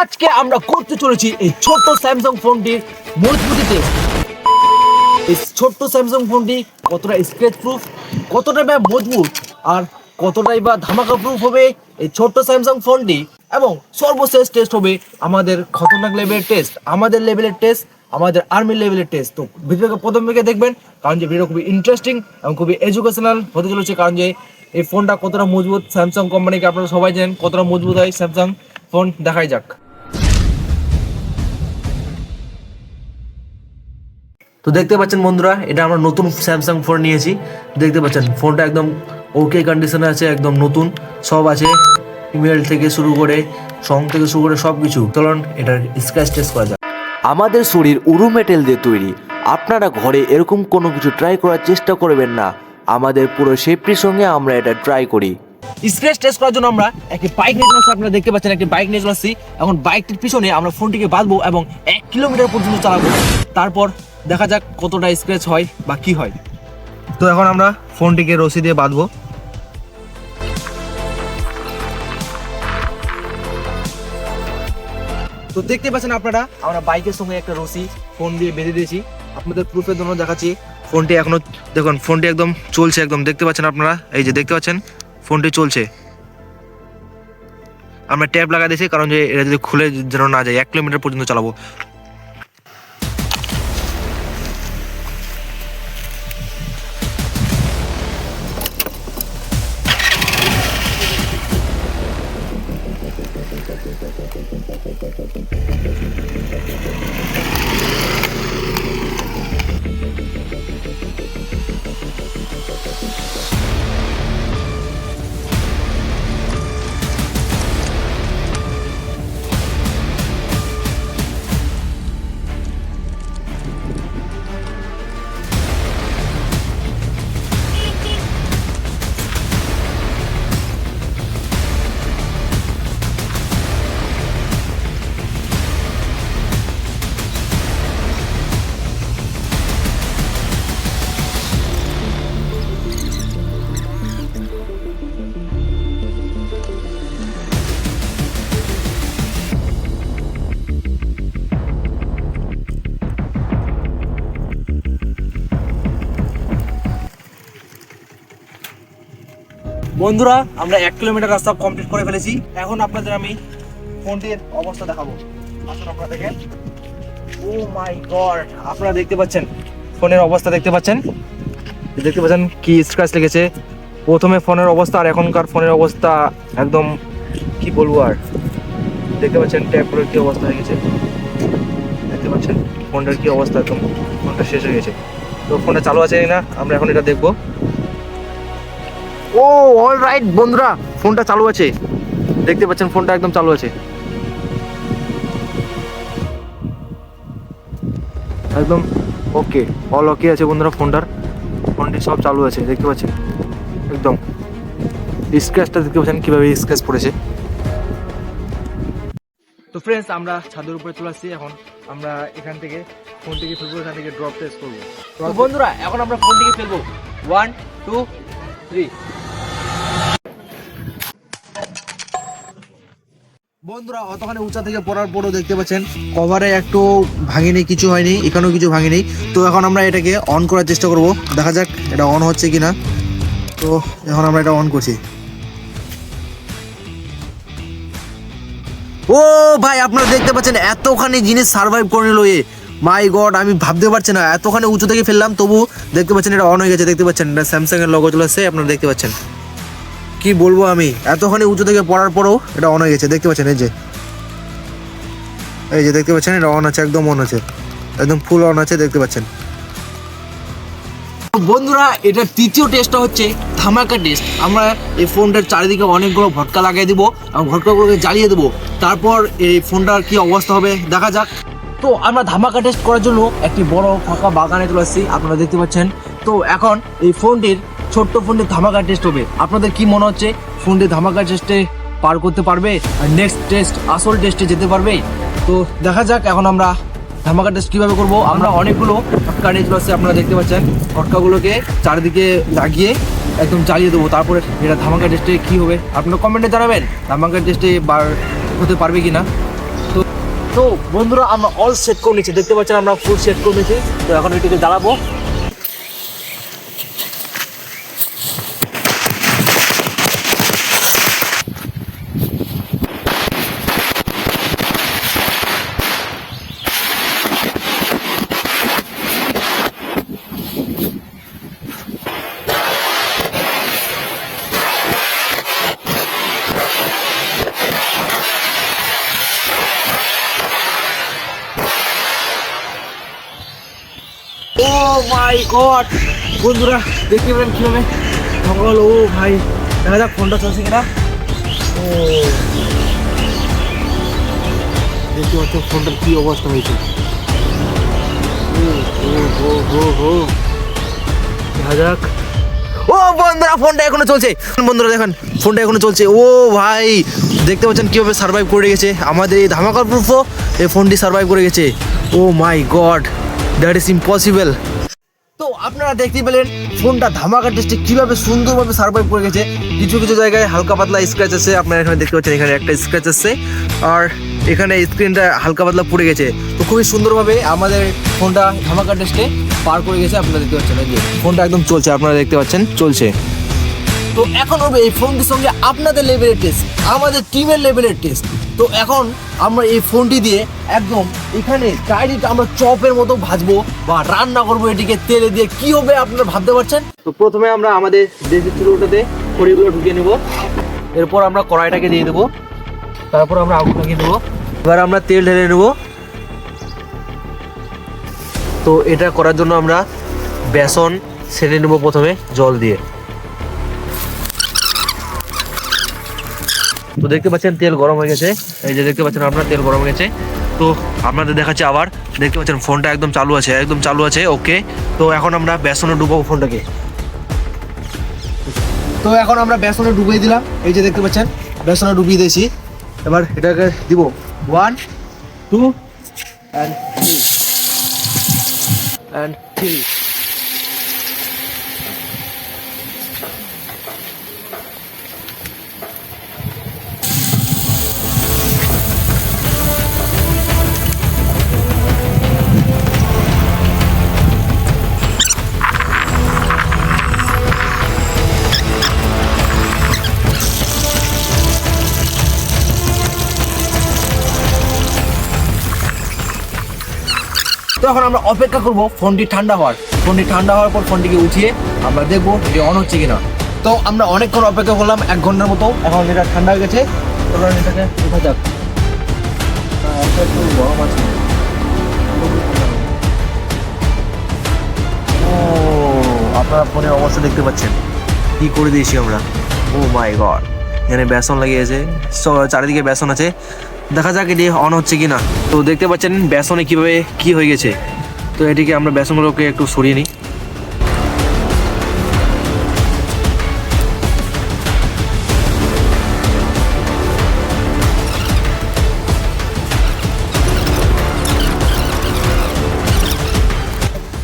আজকে আমরা করতে চলেছি এই ছোট্ট স্যামসাং ফোনটির মজবুতি টেস্ট। এই ছোট্ট স্যামসাং ফোনটি কতটা স্ক্র্যাচ প্রুফ, কতটা বা মজবুত, আর কতটাই বা ধামাকা প্রুফ হবে এই ছোট্ট স্যামসাং ফোনটি। এবং সর্বশেষ টেস্ট হবে আমাদের খতরনাক লেভেলের টেস্ট, আমাদের লেভেলের টেস্ট, আমাদের আর্মি লেভেলের টেস্ট। তো ভিডিওকে প্রথম থেকে দেখবেন, কারণ যে ভিডিও খুবই ইন্টারেস্টিং এবং খুবই এডুকেশনাল হতে চলেছে। কারণ যে এই ফোনটা কতটা মজবুত, স্যামসাং কোম্পানিকে আপনারা সবাই জানেন কতটা মজবুত হয় স্যামসাং ফোন। দেখাই যাক। তো দেখতে পাচ্ছেন বন্ধুরা, এটা আমরা নতুন স্যামসাং ফোন নিয়েছি। দেখতে পাচ্ছেন ফোনটা একদম ওকে কন্ডিশনে আছে, একদম নতুন সব আছে, ইমেল থেকে শুরু করে সং থেকে শুরু করে সব কিছু। চলুন এটার স্ক্র্যাচ টেস্ট করা যাক। আমাদের শরীর উরু মেটেল দিয়ে তৈরি। আপনারা ঘরে এরকম কোনো কিছু ট্রাই করার চেষ্টা করবেন না। আমাদের পুরো সেফটির সঙ্গে আমরা এটা ট্রাই করি। স্ক্র্যাচ টেস্ট করার জন্য আমরা একটি বাইক নিয়ে চলে আসছি। আপনারা দেখতে পাচ্ছেন একটি বাইক নিয়ে চলে আসছি। এখন বাইকটির পিছনে আমরা ফোনটিকে বাঁধবো এবং 1 কিলোমিটার পর্যন্ত চালাবো। তারপর দেখা যাক কতটা স্ক্র্যাচ হয় বা কি হয়। তো এখন আমরা ফোনটিকে রশি দিয়ে বাঁধবো। তো দেখতে পাচ্ছেন আপনারা, আমরা বাইকের সঙ্গে একটা রশি ফোন দিয়ে বেঁধে দিয়েছি। আপনাদের প্রুফের জন্য দেখাচ্ছি। ফোনটি এখনো দেখুন, ফোনটি একদম চলছে, একদম দেখতে পাচ্ছেন আপনারা, এই যে দেখতে পাচ্ছেন ফোনটি চলছে। আমরা ট্যাপ লাগা দিয়েছি, কারণ যে এটা যদি খুলে যেন না যায়। 1 কিলোমিটার পর্যন্ত চালাবো। বন্ধুরা, আমরা 1 কিলোমিটার রাস্তা কমপ্লিট করে ফেলেছি। এখন আপনাদের আমি ফোনটির অবস্থা দেখাবো। আসুন আপনারা দেখেন। ও মাই গড, আপনারা দেখতে পাচ্ছেন ফোনের অবস্থা, দেখতে পাচ্ছেন কি স্ক্র্যাচ লেগেছে। প্রথমে ফোনের অবস্থা আর এখনকার ফোনের অবস্থা একদম কি বলবো আর। দেখতে পাচ্ছেন ট্যাবগুলোর কি অবস্থা হয়ে গেছে, দেখতে পাচ্ছেন ফোনটার কি অবস্থা, একদম ফোনটা শেষ হয়ে গেছে। তো ফোনটা চালু আছে না, আমরা এখন এটা দেখবো। ও অল রাইট বন্ধুরা, ফোনটা চালু আছে, দেখতে পাচ্ছেন ফোনটা একদম চালু আছে, একদম ওকে, অল ওকে আছে বন্ধুরা। ফোনটি সব চালু আছে, দেখতে পাচ্ছেন একদম। স্ক্র্যাচটা দেখতে পাচ্ছেন কিভাবে স্ক্র্যাচ পড়েছে। তো ফ্রেন্ডস, আমরা ছাদের উপরে চলে আসছি। এখন আমরা এখান থেকে ফোনটিকে ফেলবো, এখান থেকে ড্রপ টেস্ট করবো। তো বন্ধুরা, এখন আমরা ফোনটিকে ফেলবো। 1 2 3। বন্ধুরা, অতখানি উঁচা থেকে পড়ার পরও দেখতে পাচ্ছেন কভারে একটু ভাঙেনি, কিছু হয়নি, এখানেও কিছু ভাঙেনি। তো এখন আমরা এটাকে অন করার চেষ্টা করব, দেখা যাক এটা অন হচ্ছে কিনা। তো এখন আমরা এটা অন করছি। ও ভাই, আপনারা দেখতে পাচ্ছেন এতখানি জিনিস সার্ভাইভ করে নিল এ। মাই গড, আমি ভাবতে পারছি না, এতখানি উঁচু থেকে ফেললাম তবু দেখতে পাচ্ছেন এটা অন হয়ে গেছে। দেখতে পাচ্ছেন এটা স্যামসাং এর লোগো চলে আসছে, আপনারা দেখতে পাচ্ছেন। কি বলবো আমি, এতখানি উঁচু থেকে পড়ার পরেও এটা অন হয়ে গেছে। দেখতে পাচ্ছেন এই যে দেখতে পাচ্ছেন এটা অন আছে, একদম অন আছে, একদম ফুল অন আছে, দেখতে পাচ্ছেন। বন্ধুরা, এটা তৃতীয় টেস্টটা হচ্ছে ধামাকা টেস্ট। আমরা এই ফোনটার চারিদিকে অনেকগুলো ভটকা লাগিয়ে দিব এবং ভটকাগুলোকে জ্বালিয়ে দেবো। তারপর এই ফোনটার কি অবস্থা হবে দেখা যাক। তো আমরা ধামাকা টেস্ট করার জন্য একটি বড় ফাঁকা বাগানে চলে আসছি, আপনারা দেখতে পাচ্ছেন। তো এখন এই ফোনটির ছোট্ট ফোনটির ধামাকা টেস্ট হবে। আপনাদের কি মনে হচ্ছে, ফোনটি ধামাকা টেস্টে পার করতে পারবে আর নেক্সট টেস্ট আসল টেস্টে যেতে পারবে? তো দেখা যাক এখন আমরা ধামাকা টেস্ট কিভাবে করব। আমরা অনেকগুলো ফটকা নিয়ে চলে আসছি, আপনারা দেখতে পাচ্ছেন। ফটকাগুলোকে চারিদিকে লাগিয়ে একদম জ্বালিয়ে দেবো। তারপরে এটা ধামাকা টেস্টে কি হবে আপনারা কমেন্টে জানাবেন, ধামাকা টেস্টে বার হতে পারবে কিনা। তো তো বন্ধুরা আমরা অল সেট করে নিচ্ছি, দেখতে পাচ্ছেন আমরা ফুল সেট করে নিচ্ছি। তো এখন এটাকে জ্বালাবো। ও মাই গড বন্ধুরা, দেখতে পেলেন কিভাবে সকাল। ও ভাই, দেখা যাক ফোনটা চলছে কিনা। ও দেখতে পাচ্ছ ফোনটার কি অবস্থা হয়েছে। দেখা যাক। ও বন্ধুরা, ফোনটা এখনো চলছে। বন্ধুরা দেখেন, ফোনটা এখনো চলছে। ও ভাই, দেখতে পাচ্ছেন কিভাবে সার্ভাইভ করে গেছে আমাদের এই ধামাকার প্রুফও এই ফোনটি সার্ভাইভ করে গেছে। ও মাই গড, দ্যাট ইজ ইম্পসিবল। তো আপনারা দেখতে পেলেন ফোনটা ধামাকা টেস্টে কিভাবে সুন্দরভাবে সার্ভাইভ করে গেছে। কিছু কিছু জায়গায় হালকা পাতলা স্ক্র্যাচ আছে, আপনারা এখানে দেখতে পাচ্ছেন, এখানে একটা স্ক্র্যাচ আছে আর এখানে স্ক্রিনটা হালকা পাতলা পড়ে গেছে। তো খুবই সুন্দরভাবে আমাদের ফোনটা ধামাকা টেস্টে পার করে গেছে। আপনারা দেখতে পাচ্ছেন এই যে ফোনটা একদম চলছে, আপনারা দেখতে পাচ্ছেন চলছে। তো এখন হবে এই ফোনটির সঙ্গে আপনাদের লেভেলের টেস্ট, আমাদের টিমের লেভেলের টেস্ট। তো এখন আমরা এই ফোনটি দিয়ে একদম এখানে ডাইরেক্ট আমরা চপের মতো ভাজবো বা রান্না করবো এটিকে তেলে দিয়ে। কি হবে আপনারা ভাবতে পারছেন? তো প্রথমে আমরা আমাদের দেশি চুলোটাতে খড়িগুলো ঢুকিয়ে নেব, এরপর আমরা কড়াইটাকে দিয়ে দেবো, তারপর আমরা আগুন লাগিয়ে দেবো। এবার আমরা তেল ঢেলে নেব। তো এটা করার জন্য আমরা বেসন ছেড়ে নেব প্রথমে জল দিয়ে। তো দেখতে পাচ্ছেন তেল গরম হয়ে গেছে, এই যে দেখতে পাচ্ছেন আপনার তেল গরম হয়ে গেছে। তো আপনাদের দেখাচ্ছে আবার, দেখতে পাচ্ছেন ফোনটা একদম চালু আছে, একদম চালু আছে। ওকে, তো এখন আমরা বেসনে ডুবাবো ফোনটাকে। তো এখন আমরা বেসনে ডুবিয়ে দিলাম, এই যে দেখতে পাচ্ছেন বেসনে ডুবিয়ে দিয়েছি। এবার এটাকে দিব 1 2 and 3। তো এখন আমরা অপেক্ষা করব ফোনটি ঠান্ডা হওয়ার। ফোনটি ঠান্ডা হওয়ার পর ফোনটিকে উঠিয়ে আমরা দেখবো এটি অন হচ্ছে কিনা। তো আমরা অনেকক্ষণ অপেক্ষা করলাম, 1 ঘন্টার মতো। এখন এটা ঠান্ডা হয়ে গেছে, এবার এটাকে উঠা যাক। একটু গরম আছে। ও আপনারা ফোনে অবস্থা দেখতে পাচ্ছেন কি করে দিয়েছি আমরা। ও মাই গড, এখানে বেসন লাগিয়েছে, চারিদিকে বেসন আছে। দেখা যাক এটি অন হচ্ছে কি না। তো দেখতে পাচ্ছেন বেসনে কিভাবে কি হয়ে গেছে। তো এটিকে আমরা বেসনগুলোকে একটু সরিয়ে নিই।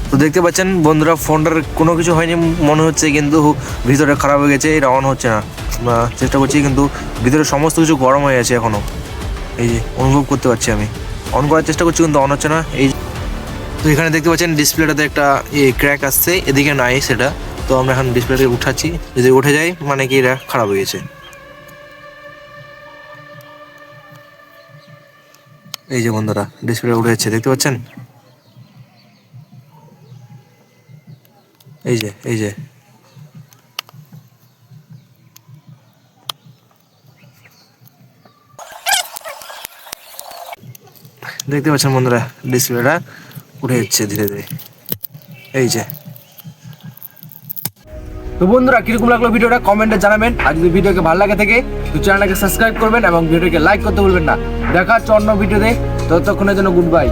তো দেখতে পাচ্ছেন বন্ধুরা, ফোনটার কোনো কিছু হয়নি মনে হচ্ছে, কিন্তু ভিতরে খারাপ হয়ে গেছে, এটা অন হচ্ছে না। আমরা চেষ্টা করছি কিন্তু ভিতরে সমস্ত কিছু গরম হয়ে আছে এখনও, এই যে অনুভব করতে পারছি আমি। অন করার চেষ্টা করছি কিন্তু অন হচ্ছে না। এই তো এখানে দেখতে পাচ্ছেন ডিসপ্লেটাতে একটা ক্র্যাক আসছে, এদিকে নাই সেটা। তো আমরা এখন ডিসপ্লেটাকে উঠাচ্ছি, যদি উঠে যায় মানে কি এটা খারাপ হয়ে গেছে। এই যে বন্ধুরা, ডিসপ্লে উঠে যাচ্ছে, দেখতে পাচ্ছেন। এই যে দেখতে পাচ্ছেন বন্ধুরা, ডিসপ্লেটা উঠে যাচ্ছে ধীরে ধীরে। এই যে তো বন্ধুরা, কিরকম লাগলো ভিডিওটা কমেন্টে জানাবেন। আর যদি ভিডিওকে ভালো লাগে থাকে তো চ্যানেলটাকে সাবস্ক্রাইব করবেন এবং ভিডিওকে লাইক করতে ভুলবেন না। দেখা হচ্ছে অন্য ভিডিওতে, ততক্ষণের জন্য গুড বাই।